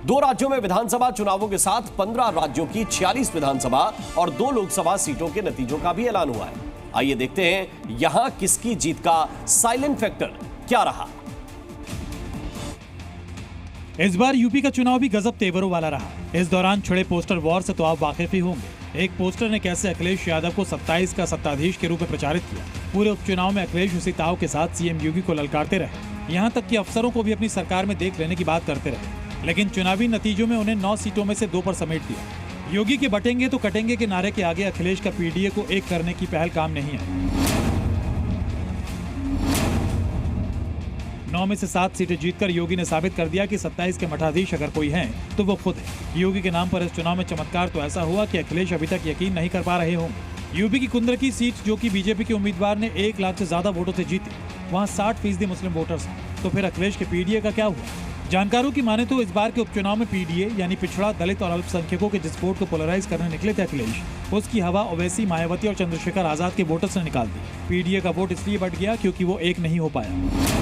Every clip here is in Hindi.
2 राज्यों में विधानसभा चुनावों के साथ 15 राज्यों की 46 विधानसभा और 2 लोकसभा सीटों के नतीजों का भी ऐलान हुआ है। आइए देखते हैं यहां किसकी जीत का साइलेंट फैक्टर क्या रहा। इस बार यूपी का चुनाव भी गजब तेवरों वाला रहा। इस दौरान छिड़े पोस्टर वॉर से तो आप वाकिफ ही होंगे। एक पोस्टर ने कैसे अखिलेश यादव को 27 का सत्ताधीश के रूप में प्रचारित किया। पूरे उपचुनाव में अखिलेश उसी ताव के साथ सीएम योगी को ललकारते रहे, यहाँ तक कि अफसरों को भी अपनी सरकार में देख लेने की बात करते रहे, लेकिन चुनावी नतीजों में उन्हें 9 सीटों में से 2 पर समेट दिया। योगी के बटेंगे तो कटेंगे के नारे के आगे अखिलेश का पीडीए को एक करने की पहल काम नहीं आई। 9 में से 7 सीटें जीतकर योगी ने साबित कर दिया कि 27 के मठाधीश अगर कोई हैं तो वो खुद है। योगी के नाम पर इस चुनाव में चमत्कार तो ऐसा हुआ कि अखिलेश अभी तक यकीन नहीं कर पा रहे होंगे। यूपी की कुंद्रकी सीट जो कि बीजेपी के उम्मीदवार ने 1 लाख से ज्यादा वोटों से जीती, वहाँ 60% मुस्लिम वोटर्स हैं। तो फिर अखिलेश के पीडीए का क्या हुआ? जानकारों की माने तो इस बार के उपचुनाव में पीडीए यानी पिछड़ा, दलित और अल्पसंख्यकों के जिस वोट को पोलराइज करने निकले थे अखिलेश, उसकी हवा ओवैसी, मायावती और चंद्रशेखर आजाद के वोटर्स ने निकाल दी। पीडीए का वोट इसलिए बढ़ गया क्योंकि वो एक नहीं हो पाया।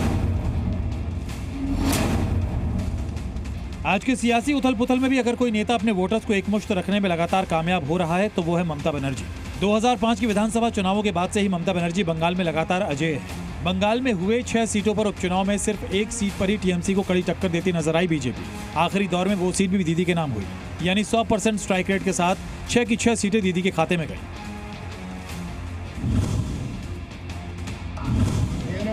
आज के सियासी उथल पुथल में भी अगर कोई नेता अपने वोटर्स को एकमुश्त रखने में लगातार कामयाब हो रहा है तो वो है ममता बनर्जी। 2005 की विधानसभा चुनावों के बाद से ही ममता बनर्जी बंगाल में लगातार अजेय है। बंगाल में हुए 6 सीटों पर उपचुनाव में सिर्फ 1 सीट पर ही टीएमसी को कड़ी टक्कर देती नजर आई बीजेपी। आखिरी दौर में वो सीट भी दीदी के नाम हुई, यानी 100% स्ट्राइक रेट के साथ 6 की 6 सीटें दीदी के खाते में गई।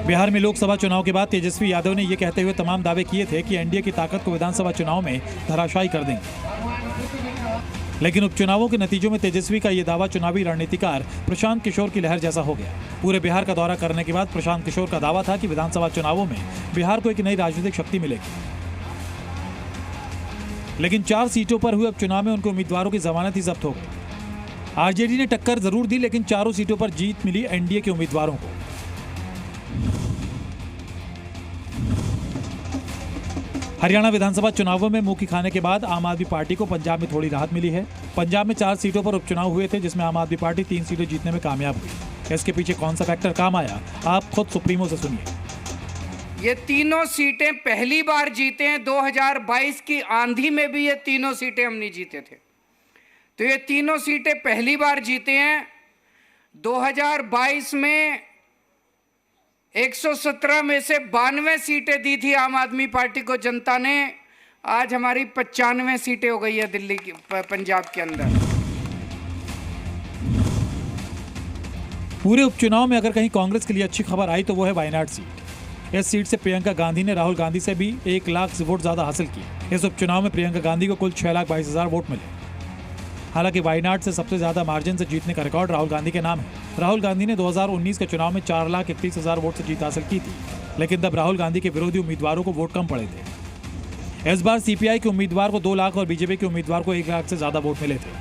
बिहार में लोकसभा चुनाव के बाद तेजस्वी यादव ने ये कहते हुए तमाम दावे किए थे कि एनडीए की ताकत को विधानसभा चुनाव में धराशायी कर देंगे, लेकिन उपचुनावों के नतीजों में तेजस्वी का ये दावा चुनावी रणनीतिकार प्रशांत किशोर की लहर जैसा हो गया। पूरे बिहार का दौरा करने के बाद प्रशांत किशोर का दावा था कि विधानसभा चुनावों में बिहार को एक नई राजनीतिक शक्ति मिलेगी, लेकिन 4 सीटों पर हुए उपचुनाव में उनके उम्मीदवारों की जमानत ही जब्त हो गई। आरजेडी ने टक्कर जरूर दी, लेकिन 4 सीटों पर जीत मिली एनडीए के उम्मीदवारों को। हरियाणा विधानसभा चुनावों में मुंह की खाने के बाद आम आदमी पार्टी को पंजाब में थोड़ी राहत मिली है। पंजाब में 4 सीटों पर उपचुनाव हुए थे, जिसमें आम आदमी पार्टी 3 सीटें जीतने में कामयाब हुई। इसके पीछे कौन सा फैक्टर काम आया, आप खुद सुप्रीमो से सुनिए। ये तीनों सीटें पहली बार जीते हैं। 2022 की आंधी में भी ये तीनों सीटें हम नहीं जीते थे, तो ये तीनों सीटें पहली बार जीते हैं। 2022 में 117 में से 92 सीटें दी थी आम आदमी पार्टी को जनता ने। आज हमारी 95 सीटें हो गई है दिल्ली की, पंजाब के अंदर। पूरे उपचुनाव में अगर कहीं कांग्रेस के लिए अच्छी खबर आई तो वो है वायनाड सीट। इस सीट से प्रियंका गांधी ने राहुल गांधी से भी 1 लाख वोट ज्यादा हासिल किए। इस उपचुनाव में प्रियंका गांधी को कुल 6,22,000 वोट मिले। हालांकि वायनाड से सबसे ज्यादा मार्जिन से जीतने का रिकॉर्ड राहुल गांधी के नाम है। राहुल गांधी ने 2019 के चुनाव में 4,31,000 वोट से जीत हासिल की थी, लेकिन तब राहुल गांधी के विरोधी उम्मीदवारों को वोट कम पड़े थे। इस बार सीपीआई के उम्मीदवार को 2 लाख और बीजेपी के उम्मीदवार को 1 लाख से ज्यादा वोट मिले थे।